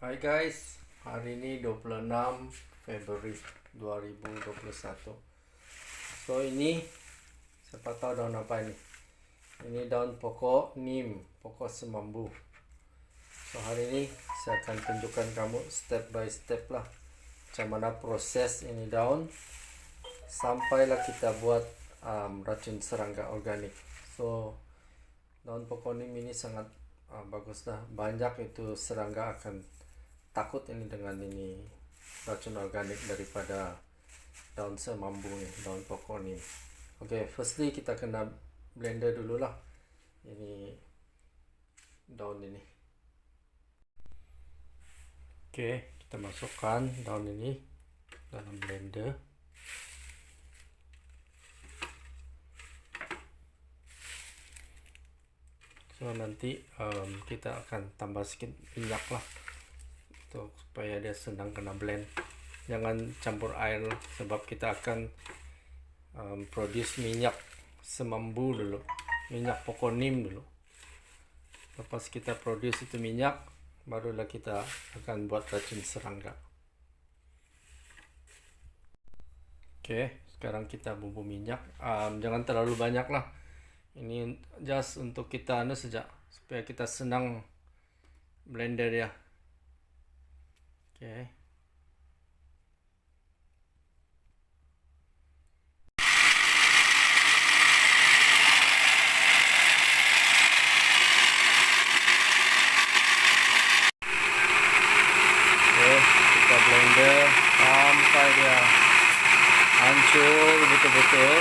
Hai guys, hari ini 26 Februari 2021. So ini, siapa tahu daun apa ini? Ini daun pokok neem, pokok semambu. So hari ini saya akan tunjukkan kamu step by step lah macam mana proses ini daun sampailah kita buat racun serangga organik. So daun pokok neem ini sangat bagus lah. Banyak itu serangga akan takut ini dengan ini racun organik daripada daun semambu nih, daun pokok nih. Oke, firstly kita kena blender dulu lah ini daun ini. Oke, kita masukkan daun ini dalam blender. So nanti kita akan tambah sedikit minyak lah untuk supaya dia senang kena blend. Jangan campur air sebab kita akan produce minyak semambu dulu, minyak pokok neem dulu. Lepas kita produce itu minyak, barulah kita akan buat racun serangga. Oke, sekarang kita bumbu minyak. Jangan terlalu banyak lah. Ini just untuk kita saja supaya kita senang blender ya. Oke. Kita blender sampai dia hancur betul-betul.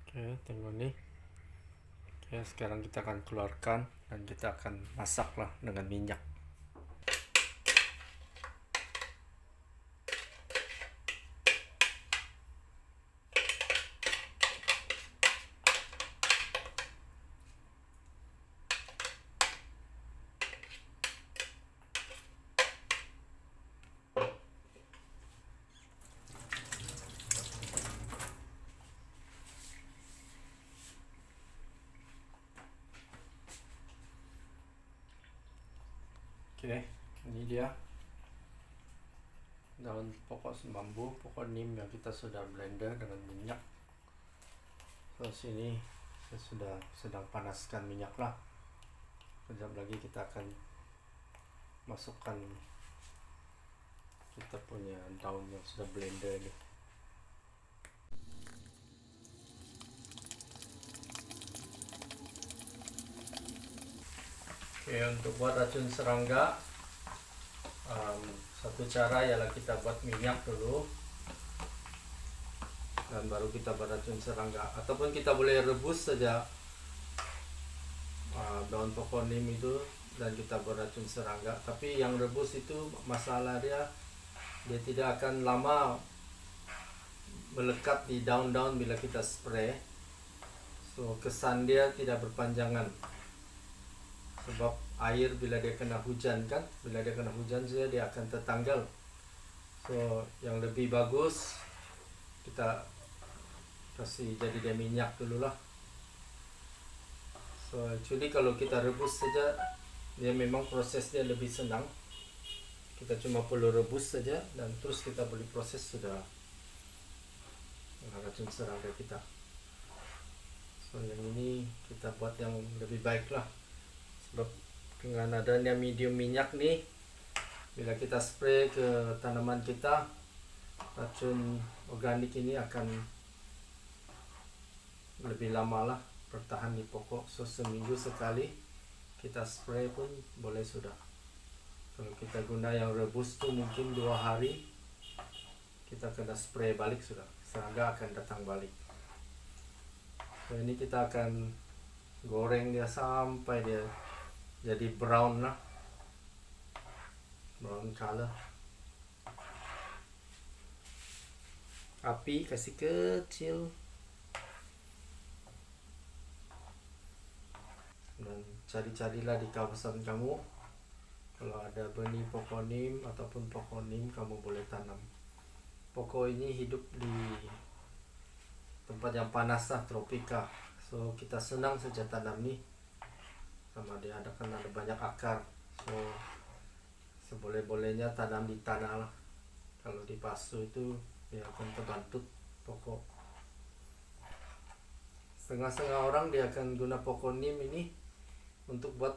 Oke, tengok nih. Oke, sekarang kita akan keluarkan dan kita akan masaklah dengan minyak. Oke, ini dia daun pokok semambu, pokok neem yang kita sudah blender dengan minyak. So sini saya sudah sedang panaskan minyak lah. Sekejap lagi kita akan masukkan kita punya daun yang sudah blender ini. Oke, untuk buat racun serangga, satu cara ialah kita buat minyak dulu dan baru kita buat racun serangga, ataupun kita boleh rebus saja daun pokok neem itu dan kita buat racun serangga. Tapi yang rebus itu masalah dia tidak akan lama melekat di daun-daun bila kita spray. So kesan dia tidak berpanjangan sebab air bila dia kena hujan kan, bila dia kena hujan saja dia akan tertanggal. So yang lebih bagus kita kasih jadi dia minyak dulu lah. So actually kalau kita rebus saja dia memang proses dia lebih senang. Kita cuma perlu rebus saja dan terus kita boleh proses sudah racun serangga kita. So yang ini kita buat yang lebih baik lah. Sebab dengan adanya medium minyak nih, bila kita spray ke tanaman kita, racun organik ini akan lebih lama lah bertahan di pokok. So seminggu sekali kita spray pun boleh sudah. Kalau kita guna yang rebus tuh mungkin 2 hari kita kena spray balik sudah, serangga akan datang balik. So ini kita akan goreng dia sampai dia jadi brown lah, brown color. Api kasih kecil dan cari-carilah di kawasan kamu kalau ada benih pokok neem ataupun pokok neem kamu boleh tanam. pokok ini hidup di tempat yang panas lah, tropika. So kita senang saja tanam nih, sama dia ada kan ada banyak akar. So seboleh-bolehnya tanam di tanah lah. Kalau di pasu itu dia akan terbantu pokok. Setengah-setengah orang dia akan guna pokok nim ini untuk buat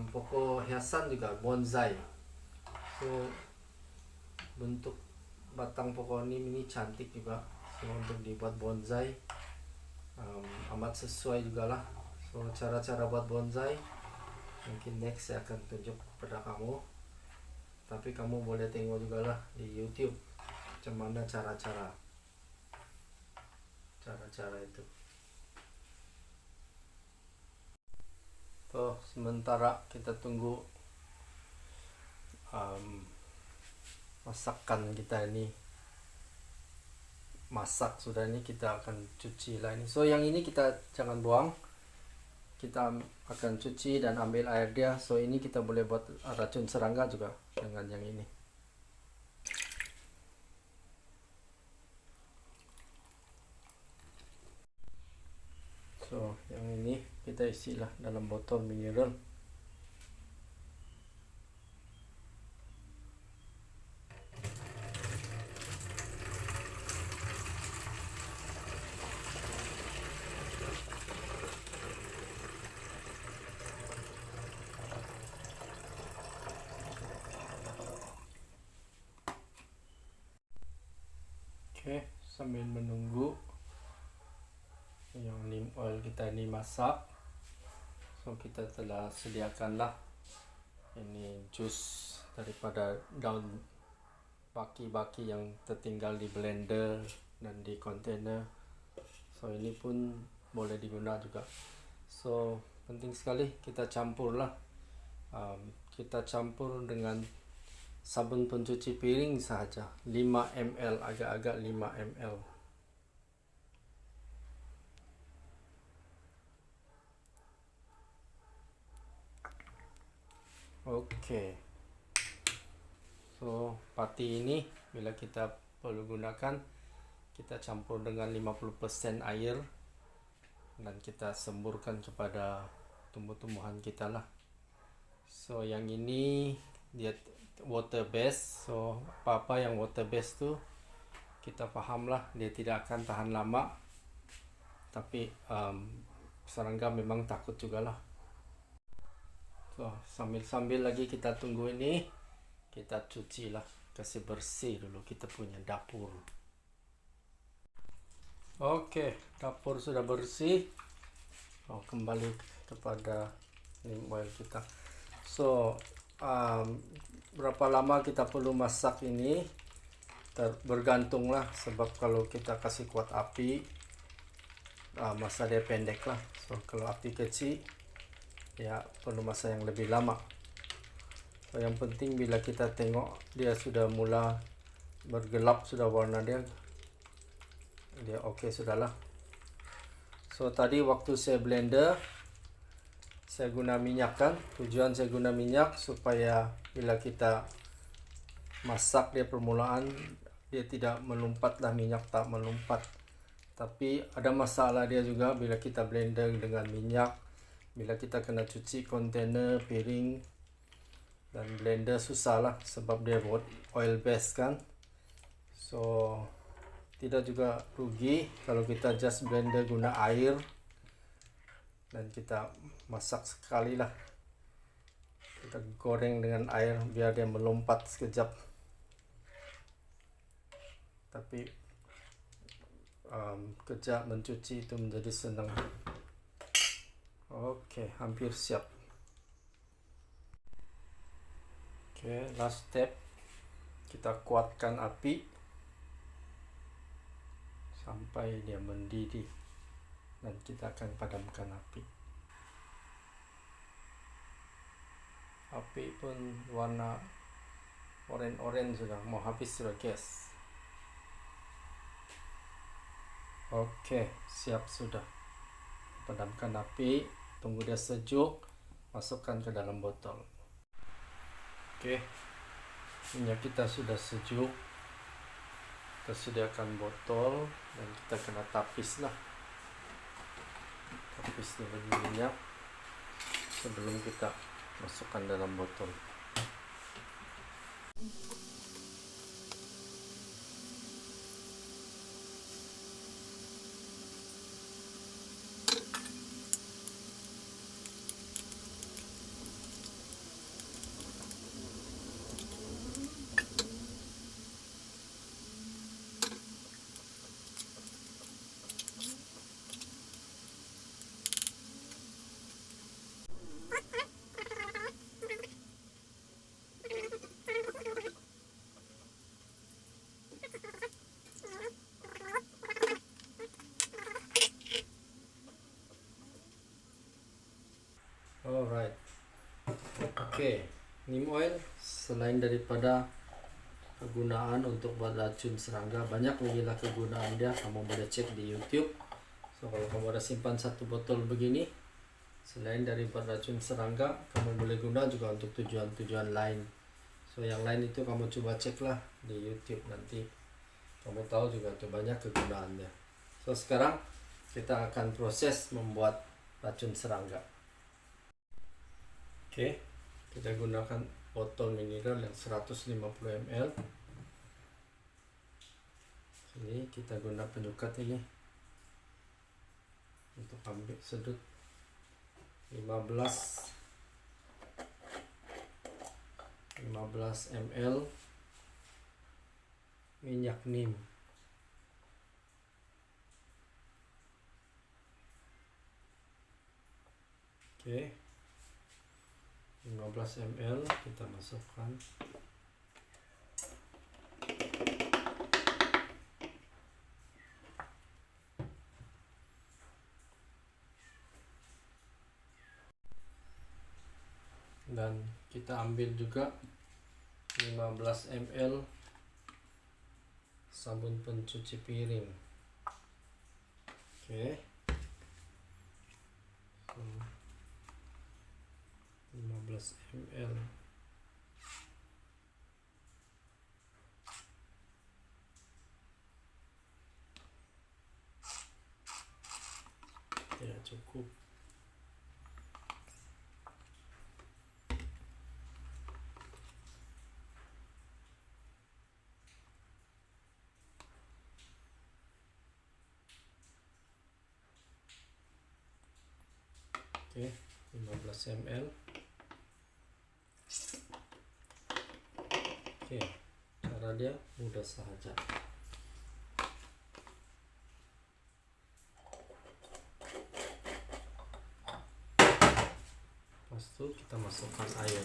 pokok hiasan juga, bonsai. So bentuk batang pokok nim ini cantik juga. So untuk dibuat bonsai amat sesuai juga lah. So cara-cara buat bonsai mungkin next saya akan tunjuk pada kamu, tapi kamu boleh tengok juga lah di YouTube macam mana cara-cara itu. So sementara kita tunggu masakan kita ini masak sudah, ini kita akan cuci lah ini. So yang ini kita jangan buang, kita akan cuci dan ambil air dia. So ini kita boleh buat racun serangga juga dengan yang ini. So yang ini kita isilah dalam botol mineral. Oke, sambil menunggu yang neem oil kita ini masak, so kita telah sediakanlah ini jus daripada daun baki-baki yang tertinggal di blender dan di kontainer. So ini pun boleh digunakan juga. So penting sekali kita campurlah, kita campur dengan sabun pencuci piring saja 5 ml, agak-agak 5 ml. Oke. So pati ini bila kita perlu gunakan, kita campur dengan 50% air dan kita semburkan kepada tumbuh-tumbuhan kita lah. So yang ini dia water based. So apa-apa yang water based tu kita faham lah dia tidak akan tahan lama, tapi serangga memang takut juga lah. So sambil lagi kita tunggu ini, kita cuci lah, kasih bersih dulu kita punya dapur. Oke, dapur sudah bersih. Kembali kepada neem oil kita. So berapa lama kita perlu masak ini bergantung lah, sebab kalau kita kasih kuat api masa dia pendek lah. So kalau api kecil ya perlu masa yang lebih lama. So yang penting bila kita tengok dia sudah mula bergelap, sudah warna dia oke sudahlah. So tadi waktu saya blender saya guna minyak kan, tujuan saya guna minyak supaya bila kita masak dia permulaan dia tidak melompat lah, minyak tak melompat. Tapi ada masalah dia juga bila kita blender dengan minyak, bila kita kena cuci kontainer, piring dan blender susah lah, sebab dia buat oil based kan. So tidak juga rugi kalau kita just blender guna air dan kita masak sekali lah, kita goreng dengan air biar dia melompat sekejap. Tapi kerja mencuci itu menjadi senang. Oke, hampir siap. Oke, last step, kita kuatkan api sampai dia mendidih dan kita akan padamkan api. Api pun warna orange sudah mau habis sudah gas. Oke, siap sudah. Padamkan api, tunggu dia sejuk, masukkan ke dalam botol. Oke, minyak kita sudah sejuk. kita sediakan botol dan kita kena tapis dengan minyak sebelum kita masukkan dalam botol. Alright, oke, neem oil selain daripada kegunaan untuk buat racun serangga, banyak lagi lah kegunaan dia. Kamu boleh cek di YouTube. So kalau kamu ada simpan satu botol begini, selain dari buat racun serangga, kamu boleh guna juga untuk tujuan-tujuan lain. So yang lain itu kamu coba cek lah di YouTube, nanti kamu tahu juga tuh banyak kegunaannya. So sekarang kita akan proses membuat racun serangga. Oke, kita gunakan botol mineral yang 150 ml. Ini kita guna penyukat ini untuk ambil sedut 15 ml minyak neem. Oke, 15 ml kita masukkan. Dan kita ambil juga 15 ml sabun pencuci piring. Oke. 15 ml. Ya cukup. Oke, 15 ml. Oke, cara dia mudah saja. Pas itu kita masukkan air.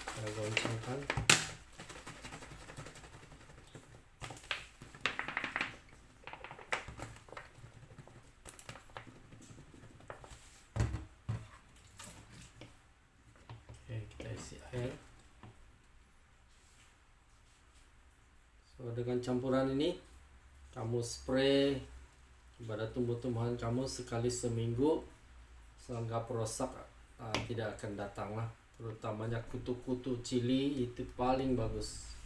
Kita goncangkan. Kita isi air. So dengan campuran ini kamu spray pada tumbuh-tumbuhan kamu sekali seminggu, serangga perosak tidak akan datang lah. Terutamanya kutu-kutu cili itu paling bagus.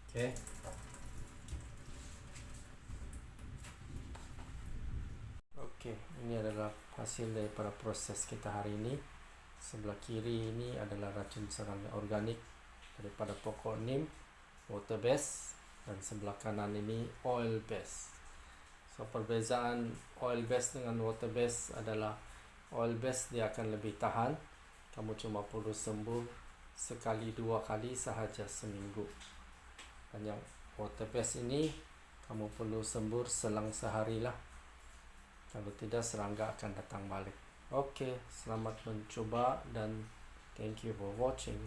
Oke. Oke, ini adalah hasil daripada proses kita hari ini. Sebelah kiri ini adalah racun serangga organik daripada pokok neem, water based, dan sebelah kanan ini oil based. So perbezaan oil based dengan water based adalah oil based dia akan lebih tahan. Kamu cuma perlu sembur sekali 2 kali sahaja seminggu. Dan yang water based ini kamu perlu sembur selang sehari lah. Kalau tidak serangga akan datang balik. Oke, selamat mencoba dan thank you for watching.